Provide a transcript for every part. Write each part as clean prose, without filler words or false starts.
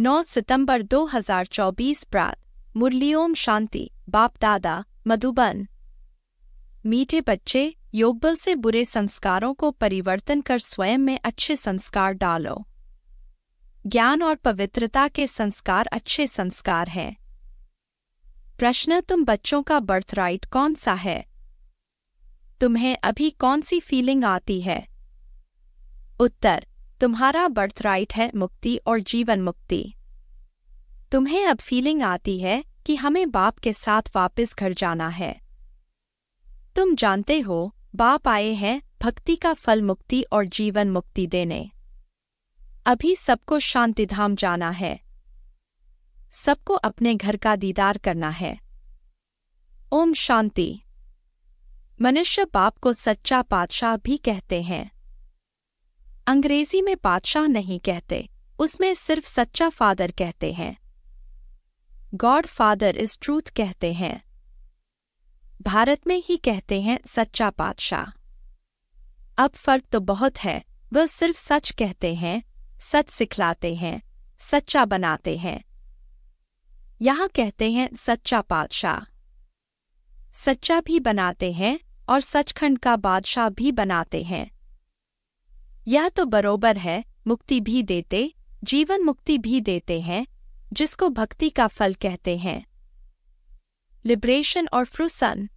9 सितंबर 2024 प्रात मुरली। ओम शांति। बाप दादा मधुबन। मीठे बच्चे, योगबल से बुरे संस्कारों को परिवर्तन कर स्वयं में अच्छे संस्कार डालो। ज्ञान और पवित्रता के संस्कार अच्छे संस्कार हैं। प्रश्न: तुम बच्चों का बर्थराइट कौन सा है? तुम्हें अभी कौन सी फीलिंग आती है? उत्तर: तुम्हारा बर्थराइट है मुक्ति और जीवन मुक्ति। तुम्हें अब फीलिंग आती है कि हमें बाप के साथ वापस घर जाना है। तुम जानते हो बाप आए हैं भक्ति का फल मुक्ति और जीवन मुक्ति देने। अभी सबको शांतिधाम जाना है। सबको अपने घर का दीदार करना है। ओम शांति। मनुष्य बाप को सच्चा पातशाह भी कहते हैं। अंग्रेजी में पातशाह नहीं कहते, उसमें सिर्फ सच्चा फादर कहते हैं। गॉड फादर इज ट्रूथ कहते हैं। भारत में ही कहते हैं सच्चा पातशाह। अब फर्क तो बहुत है, वह सिर्फ सच कहते हैं, सच सिखलाते हैं, सच्चा बनाते हैं। यहाँ कहते हैं सच्चा पातशाह। सच्चा भी बनाते हैं और सचखंड का बादशाह भी बनाते हैं। यह तो बरोबर है, मुक्ति भी देते, जीवन मुक्ति भी देते हैं, जिसको भक्ति का फल कहते हैं। लिबरेशन और फ्रूसन।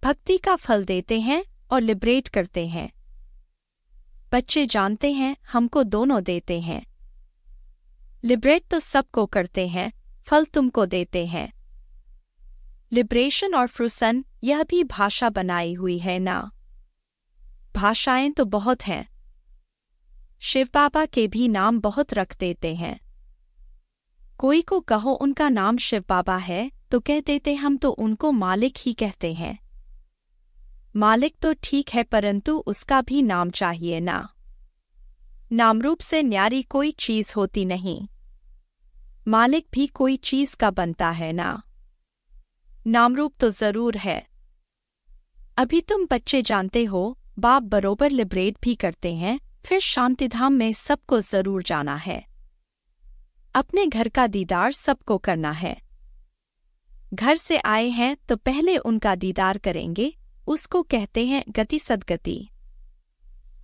भक्ति का फल देते हैं और लिबरेट करते हैं। बच्चे जानते हैं हमको दोनों देते हैं। लिबरेट तो सबको करते हैं, फल तुमको देते हैं। लिबरेशन और फ्रूसन यह भी भाषा बनाई हुई है ना? भाषाएं तो बहुत हैं। शिव बाबा के भी नाम बहुत रख देते हैं। कोई को कहो उनका नाम शिव बाबा है तो कह देते हम तो उनको मालिक ही कहते हैं। मालिक तो ठीक है, परंतु उसका भी नाम चाहिए ना। नामरूप से न्यारी कोई चीज होती नहीं। मालिक भी कोई चीज का बनता है ना। नामरूप तो जरूर है। अभी तुम बच्चे जानते हो बाप बरोबर लिबरेट भी करते हैं, फिर शांतिधाम में सबको जरूर जाना है। अपने घर का दीदार सबको करना है। घर से आए हैं तो पहले उनका दीदार करेंगे, उसको कहते हैं गति सद्गति।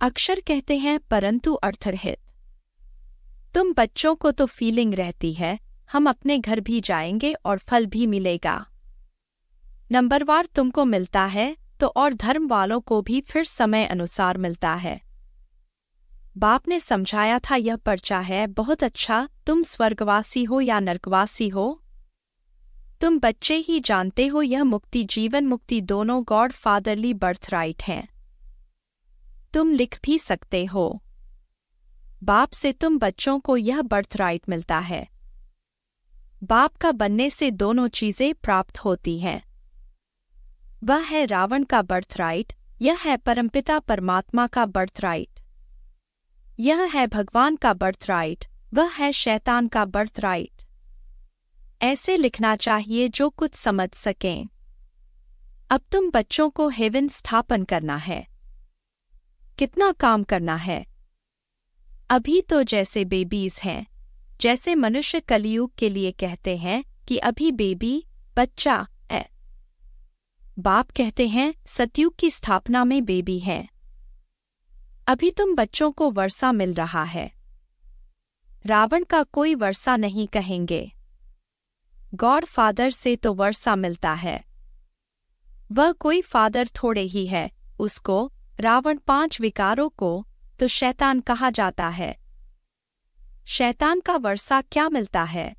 अक्षर कहते हैं परंतु अर्थरहित। तुम बच्चों को तो फीलिंग रहती है हम अपने घर भी जाएंगे और फल भी मिलेगा। नंबरवार तुमको मिलता है तो और धर्म वालों को भी फिर समय अनुसार मिलता है। बाप ने समझाया था यह पर्चा है बहुत अच्छा, तुम स्वर्गवासी हो या नरकवासी हो। तुम बच्चे ही जानते हो यह मुक्ति जीवन मुक्ति दोनों गॉड फादरली बर्थराइट हैं। तुम लिख भी सकते हो। बाप से तुम बच्चों को यह बर्थराइट मिलता है। बाप का बनने से दोनों चीजें प्राप्त होती हैं। वह है रावण का बर्थराइट, यह है परमपिता परमात्मा का बर्थराइट। यह है भगवान का बर्थराइट, वह है शैतान का बर्थराइट। ऐसे लिखना चाहिए जो कुछ समझ सकें। अब तुम बच्चों को हेवन स्थापन करना है। कितना काम करना है? अभी तो जैसे बेबीज हैं, जैसे मनुष्य कलयुग के लिए कहते हैं कि अभी बेबी बच्चा है। बाप कहते हैं सतयुग की स्थापना में बेबी है। अभी तुम बच्चों को वर्षा मिल रहा है। रावण का कोई वर्षा नहीं कहेंगे। गॉड फादर से तो वर्षा मिलता है। वह कोई फादर थोड़े ही है, उसको रावण 5 विकारों को तो शैतान कहा जाता है। शैतान का वर्षा क्या मिलता है?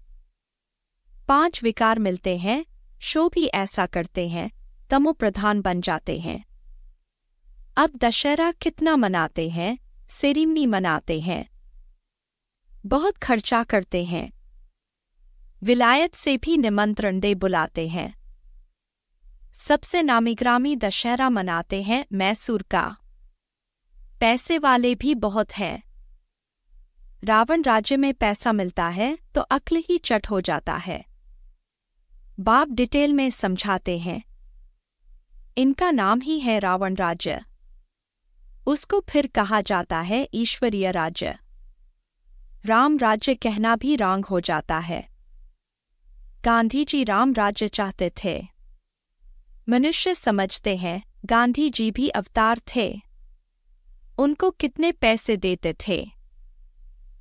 5 विकार मिलते हैं। शो भी ऐसा करते हैं, तमो प्रधान बन जाते हैं। अब दशहरा कितना मनाते हैं, सेरेमनी मनाते हैं, बहुत खर्चा करते हैं। विलायत से भी निमंत्रण दे बुलाते हैं। सबसे नामीग्रामी दशहरा मनाते हैं मैसूर का। पैसे वाले भी बहुत हैं। रावण राज्य में पैसा मिलता है तो अक्ल ही चट हो जाता है। बाप डिटेल में समझाते हैं। इनका नाम ही है रावण राज्य। उसको फिर कहा जाता है ईश्वरीय राज्य। राम राज्य कहना भी रॉन्ग हो जाता है। गांधी जी राम राज्य चाहते थे। मनुष्य समझते हैं गांधी जी भी अवतार थे। उनको कितने पैसे देते थे।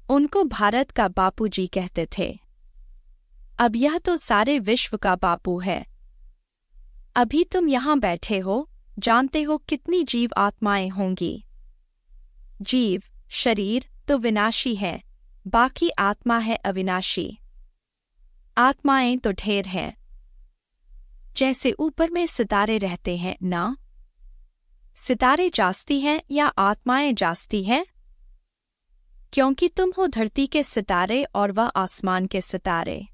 उनको भारत का बापू जी कहते थे। अब यह तो सारे विश्व का बापू है। अभी तुम यहाँ बैठे हो, जानते हो कितनी जीव आत्माएं होंगी। जीव शरीर तो विनाशी है, बाकी आत्मा है अविनाशी। आत्माएं तो ढेर हैं। जैसे ऊपर में सितारे रहते हैं ना, सितारे जास्ती हैं या आत्माएं जास्ती हैं? क्योंकि तुम हो धरती के सितारे और वह आसमान के सितारे।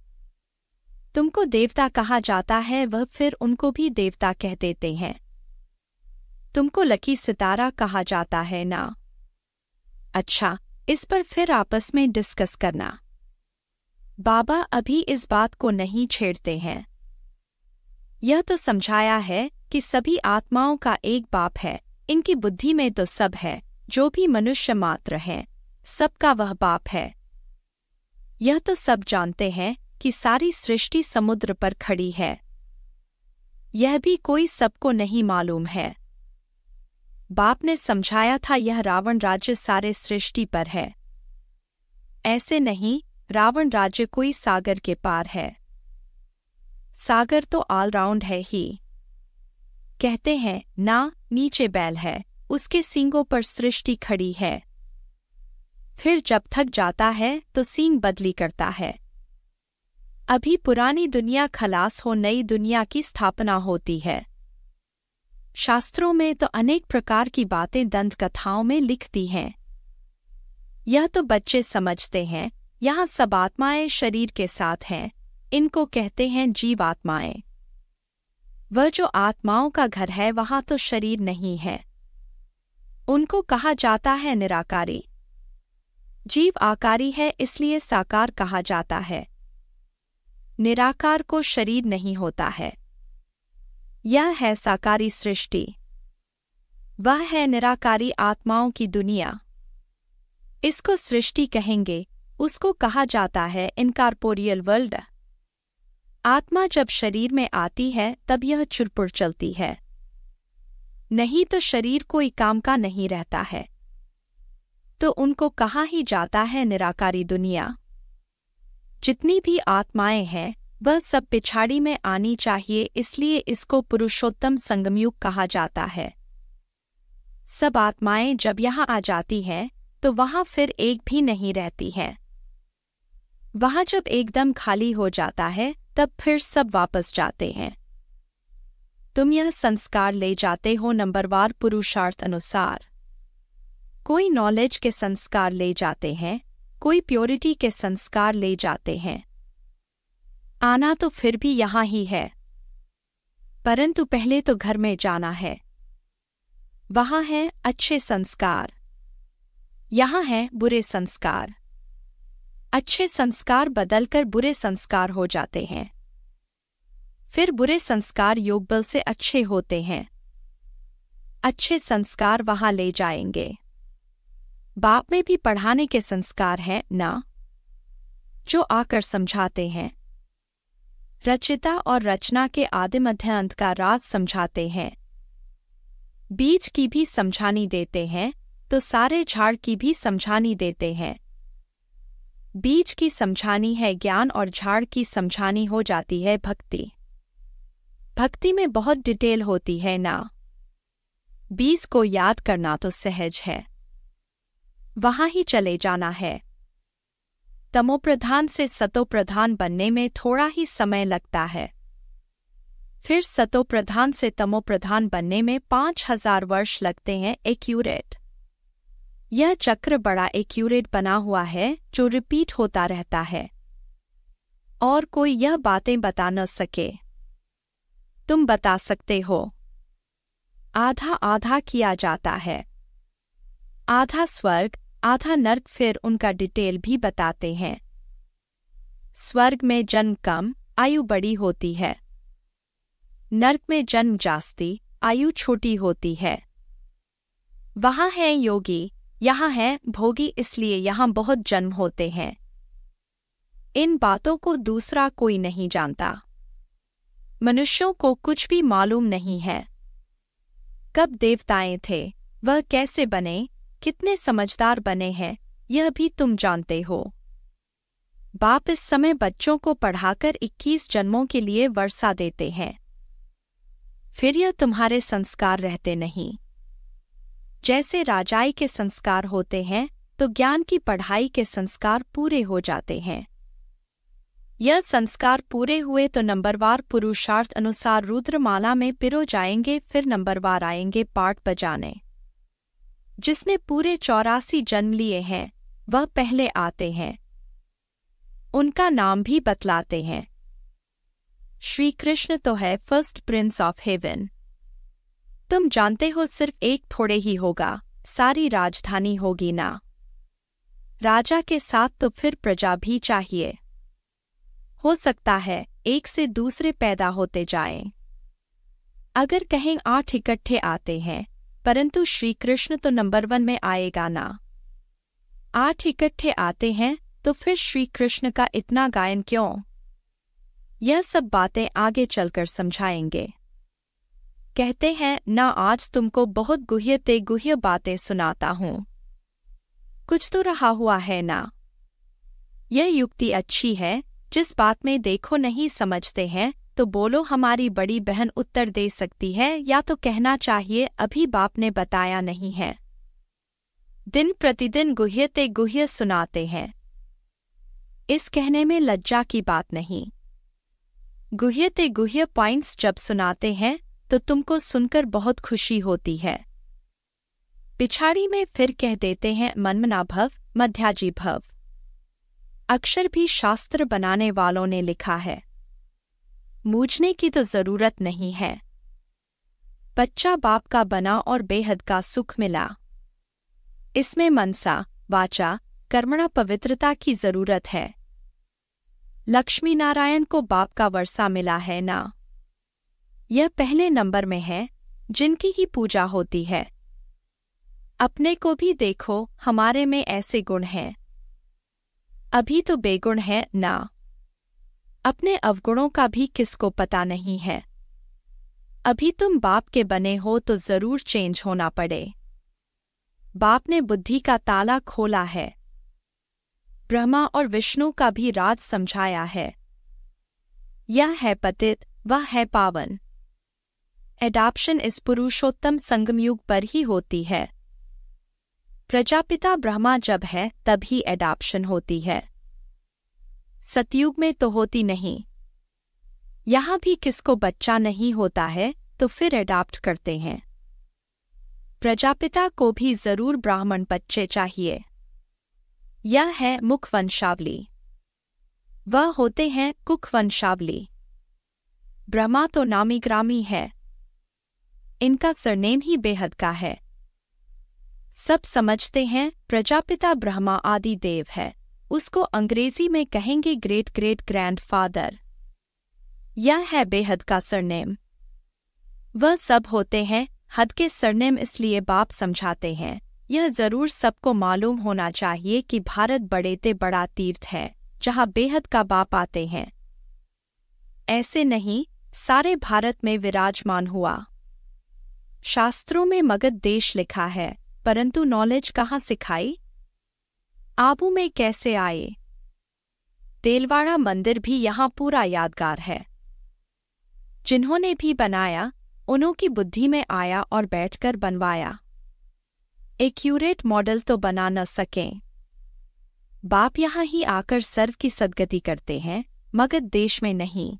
तुमको देवता कहा जाता है, वह फिर उनको भी देवता कह देते हैं। तुमको लकी सितारा कहा जाता है ना। अच्छा, इस पर फिर आपस में डिस्कस करना। बाबा अभी इस बात को नहीं छेड़ते हैं। यह तो समझाया है कि सभी आत्माओं का एक बाप है। इनकी बुद्धि में तो सब है, जो भी मनुष्य मात्र है, सबका वह बाप है। यह तो सब जानते हैं कि सारी सृष्टि समुद्र पर खड़ी है। यह भी कोई सबको नहीं मालूम है। बाप ने समझाया था यह रावण राज्य सारे सृष्टि पर है। ऐसे नहीं, रावण राज्य कोई सागर के पार है। सागर तो ऑलराउंड है ही। कहते हैं ना, नीचे बैल है, उसके सींगों पर सृष्टि खड़ी है। फिर जब थक जाता है तो सींग बदली करता है। अभी पुरानी दुनिया खलास हो, नई दुनिया की स्थापना होती है। शास्त्रों में तो अनेक प्रकार की बातें दंत कथाओं में लिख दी हैं। यह तो बच्चे समझते हैं। यहाँ सब आत्माएं शरीर के साथ हैं। इनको कहते हैं जीवात्माएं। वह जो आत्माओं का घर है वहाँ तो शरीर नहीं है। उनको कहा जाता है निराकारी। जीव आकारी है, इसलिए साकार कहा जाता है। निराकार को शरीर नहीं होता है। यह है साकारी सृष्टि। वह है निराकारी आत्माओं की दुनिया। इसको सृष्टि कहेंगे। उसको कहा जाता है इनकॉर्पोरियल वर्ल्ड। आत्मा जब शरीर में आती है तब यह चुरपुर चलती है, नहीं तो शरीर कोई काम का नहीं रहता है। तो उनको कहा ही जाता है निराकारी दुनिया। जितनी भी आत्माएं हैं वह सब पिछाड़ी में आनी चाहिए, इसलिए इसको पुरुषोत्तम संगमयुग कहा जाता है। सब आत्माएं जब यहाँ आ जाती हैं तो वहाँ फिर एक भी नहीं रहती है। वहाँ जब एकदम खाली हो जाता है तब फिर सब वापस जाते हैं। तुम यह संस्कार ले जाते हो नंबरवार पुरुषार्थ अनुसार। कोई नॉलेज के संस्कार ले जाते हैं, कोई प्योरिटी के संस्कार ले जाते हैं। आना तो फिर भी यहाँ ही है, परंतु पहले तो घर में जाना है। वहाँ है अच्छे संस्कार, यहाँ है बुरे संस्कार। अच्छे संस्कार बदलकर बुरे संस्कार हो जाते हैं। फिर बुरे संस्कार योग बल से अच्छे होते हैं। अच्छे संस्कार वहाँ ले जाएंगे। बाप में भी पढ़ाने के संस्कार हैं ना, जो आकर समझाते हैं। रचिता और रचना के आदि मध्य अंत का राज समझाते हैं। बीज की भी समझानी देते हैं तो सारे झाड़ की भी समझानी देते हैं। बीज की समझानी है ज्ञान और झाड़ की समझानी हो जाती है भक्ति। भक्ति में बहुत डिटेल होती है ना। बीज को याद करना तो सहज है, वहाँ ही चले जाना है। तमोप्रधान से सतोप्रधान बनने में थोड़ा ही समय लगता है। फिर सतोप्रधान से तमोप्रधान बनने में 5000 वर्ष लगते हैं एक्यूरेट। यह चक्र बड़ा एक्यूरेट बना हुआ है जो रिपीट होता रहता है और कोई यह बातें बता न सके। तुम बता सकते हो। आधा आधा किया जाता है, आधा स्वर्ग आधा नर्क। फिर उनका डिटेल भी बताते हैं। स्वर्ग में जन्म कम, आयु बड़ी होती है। नर्क में जन्म जास्ती, आयु छोटी होती है। वहाँ है योगी, यहाँ है भोगी, इसलिए यहाँ बहुत जन्म होते हैं। इन बातों को दूसरा कोई नहीं जानता। मनुष्यों को कुछ भी मालूम नहीं है। कब देवताएं थे, वह कैसे बने, कितने समझदार बने हैं, यह भी तुम जानते हो। बाप इस समय बच्चों को पढ़ाकर 21 जन्मों के लिए वर्षा देते हैं। फिर यह तुम्हारे संस्कार रहते नहीं। जैसे राजाई के संस्कार होते हैं, तो ज्ञान की पढ़ाई के संस्कार पूरे हो जाते हैं। यह संस्कार पूरे हुए तो नंबरवार पुरुषार्थ अनुसार रुद्रमाला में पिरो जाएंगे, फिर नंबरवार आएंगे पाठ बजाने। जिसने पूरे 84 जन्म लिए हैं, वह पहले आते हैं। उनका नाम भी बतलाते हैं। श्री कृष्ण तो है फर्स्ट प्रिंस ऑफ हेवन। तुम जानते हो सिर्फ एक थोड़े ही होगा, सारी राजधानी होगी ना। राजा के साथ तो फिर प्रजा भी चाहिए। हो सकता है एक से दूसरे पैदा होते जाएं। अगर कहें 8 इकट्ठे आते हैं, परंतु श्री कृष्ण तो नंबर 1 में आएगा ना। 8 इकट्ठे आते हैं तो फिर श्री कृष्ण का इतना गायन क्यों? यह सब बातें आगे चलकर समझाएंगे। कहते हैं ना, आज तुमको बहुत गुह्य बातें सुनाता हूं। कुछ तो रहा हुआ है ना। यह युक्ति अच्छी है। जिस बात में देखो नहीं समझते हैं, तो बोलो हमारी बड़ी बहन उत्तर दे सकती है, या तो कहना चाहिए अभी बाप ने बताया नहीं है। दिन प्रतिदिन गुह्य सुनाते हैं। इस कहने में लज्जा की बात नहीं। गुह्य पॉइंट्स जब सुनाते हैं तो तुमको सुनकर बहुत खुशी होती है। पिछाड़ी में फिर कह देते हैं मनमना भव, मध्याजी भव। अक्षर भी शास्त्र बनाने वालों ने लिखा है। मूझने की तो जरूरत नहीं है। बच्चा बाप का बना और बेहद का सुख मिला। इसमें मनसा वाचा कर्मणा पवित्रता की जरूरत है। लक्ष्मी नारायण को बाप का वर्षा मिला है ना। यह पहले नंबर में है, जिनकी ही पूजा होती है। अपने को भी देखो, हमारे में ऐसे गुण हैं। अभी तो बेगुण है ना। अपने अवगुणों का भी किसको पता नहीं है। अभी तुम बाप के बने हो तो जरूर चेंज होना पड़े। बाप ने बुद्धि का ताला खोला है। ब्रह्मा और विष्णु का भी राज समझाया है। यह है पतित, वह है पावन। एडॉप्शन इस पुरुषोत्तम संगमयुग पर ही होती है। प्रजापिता ब्रह्मा जब है तभी एडॉप्शन होती है। सतयुग में तो होती नहीं। यहाँ भी किसको बच्चा नहीं होता है तो फिर एडॉप्ट करते हैं। प्रजापिता को भी जरूर ब्राह्मण बच्चे चाहिए। यह है मुख वंशावली। वह होते हैं कुख वंशावली। ब्रह्मा तो नामी ग्रामी है। इनका सरनेम ही बेहद का है। सब समझते हैं प्रजापिता ब्रह्मा आदि देव है। उसको अंग्रेजी में कहेंगे ग्रेट ग्रेट ग्रैंडफादर। यह है बेहद का सरनेम। वह सब होते हैं हद के सरनेम, इसलिए बाप समझाते हैं। यह जरूर सबको मालूम होना चाहिए कि भारत बड़ेते बड़ा तीर्थ है, जहाँ बेहद का बाप आते हैं। ऐसे नहीं, सारे भारत में विराजमान हुआ। शास्त्रों में मगध देश लिखा है, परंतु नॉलेज कहाँ सिखाई? आबू में कैसे आए? देलवाड़ा मंदिर भी यहाँ पूरा यादगार है। जिन्होंने भी बनाया, उन्हों की बुद्धि में आया और बैठकर बनवाया। एक्यूरेट मॉडल तो बना न सकें। बाप यहाँ ही आकर सर्व की सद्गति करते हैं, मगध देश में नहीं।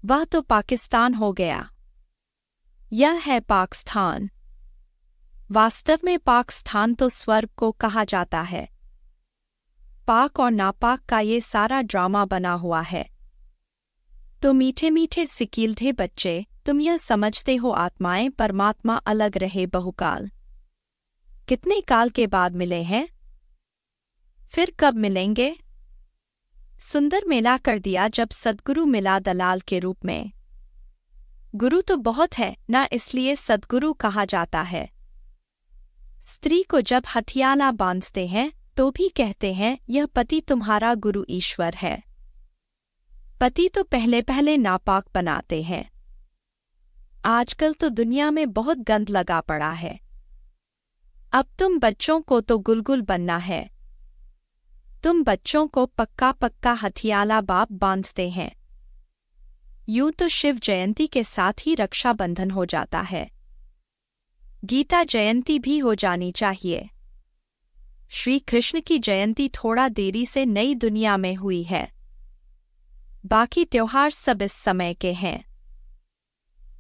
वह तो पाकिस्तान हो गया। यह है पाकिस्तान। वास्तव में पाकिस्तान तो स्वर्ग को कहा जाता है। पाक और नापाक का ये सारा ड्रामा बना हुआ है। तो मीठे मीठे सिकीलधे बच्चे, तुम यह समझते हो आत्माएं परमात्मा अलग रहे बहुकाल। कितने काल के बाद मिले हैं? फिर कब मिलेंगे? सुंदर मेला कर दिया जब सद्गुरु मिला दलाल के रूप में। गुरु तो बहुत है ना, इसलिए सद्गुरु कहा जाता है। स्त्री को जब हथियाला बांधते हैं तो भी कहते हैं यह पति तुम्हारा गुरु ईश्वर है। पति तो पहले पहले नापाक बनाते हैं। आजकल तो दुनिया में बहुत गंद लगा पड़ा है। अब तुम बच्चों को तो गुलगुल बनना है। तुम बच्चों को पक्का पक्का हथियाला बाप बांधते हैं। यूं तो शिव जयंती के साथ ही रक्षाबंधन हो जाता है। गीता जयंती भी हो जानी चाहिए। श्री कृष्ण की जयंती थोड़ा देरी से नई दुनिया में हुई है। बाकी त्योहार सब इस समय के हैं।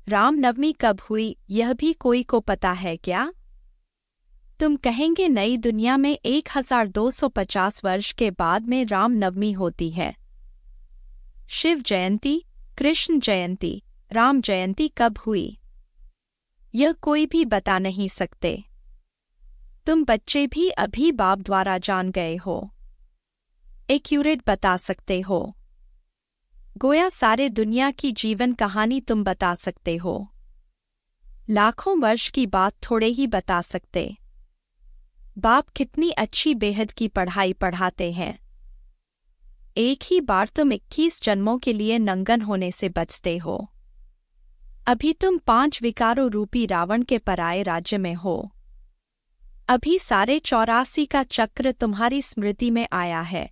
रामनवमी कब हुई यह भी कोई को पता है क्या? तुम कहेंगे नई दुनिया में 1250 वर्ष के बाद में रामनवमी होती है। शिव जयंती, कृष्ण जयंती, राम जयंती कब हुई यह कोई भी बता नहीं सकते। तुम बच्चे भी अभी बाप द्वारा जान गए हो। एक्यूरेट बता सकते हो। गोया सारे दुनिया की जीवन कहानी तुम बता सकते हो। लाखों वर्ष की बात थोड़े ही बता सकते। बाप कितनी अच्छी बेहद की पढ़ाई पढ़ाते हैं। एक ही बार तुम 21 जन्मों के लिए नंगन होने से बचते हो। अभी तुम 5 विकारों रूपी रावण के पराये राज्य में हो। अभी सारे 84 का चक्र तुम्हारी स्मृति में आया है।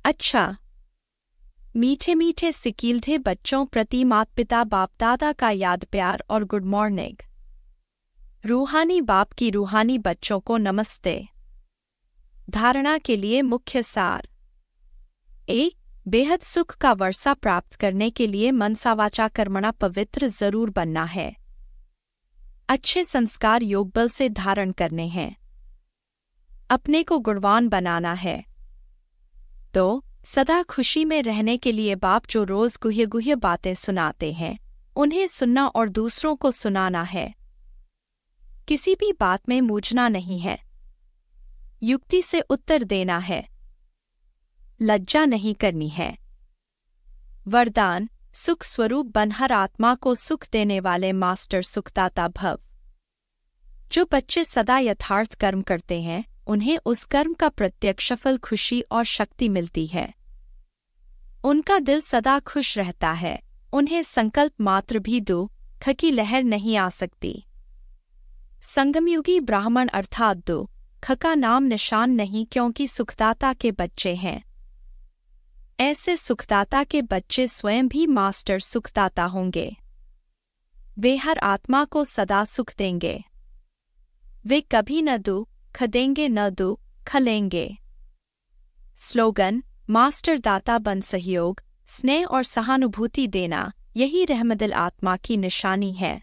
अच्छा, मीठे मीठे सिकीलधे बच्चों प्रति माता पिता बाप दादा का याद प्यार और गुड मॉर्निंग। रूहानी बाप की रूहानी बच्चों को नमस्ते। धारणा के लिए मुख्य सार। 1. बेहद सुख का वर्षा प्राप्त करने के लिए मनसा वाचा कर्मणा पवित्र जरूर बनना है। अच्छे संस्कार योगबल से धारण करने हैं। अपने को गुणवान बनाना है। 2. सदा खुशी में रहने के लिए बाप जो रोज गुह्य गुह्य बातें सुनाते हैं उन्हें सुनना और दूसरों को सुनाना है। किसी भी बात में मूझना नहीं है। युक्ति से उत्तर देना है। लज्जा नहीं करनी है। वरदान, सुख स्वरूप बन हर आत्मा को सुख देने वाले मास्टर सुखदाता भव। जो बच्चे सदा यथार्थ कर्म करते हैं उन्हें उस कर्म का प्रत्यक्ष फल खुशी और शक्ति मिलती है। उनका दिल सदा खुश रहता है। उन्हें संकल्प मात्र भी दुख की लहर नहीं आ सकती। संगमयुगी ब्राह्मण अर्थात दुख का नाम निशान नहीं, क्योंकि सुखदाता के बच्चे हैं। ऐसे सुखदाता के बच्चे स्वयं भी मास्टर सुखदाता होंगे। वे हर आत्मा को सदा सुख देंगे। वे कभी न दुख देंगे न दुख लेंगे। स्लोगन, मास्टर दाता बन सहयोग, स्नेह और सहानुभूति देना, यही रहमदिल आत्मा की निशानी है।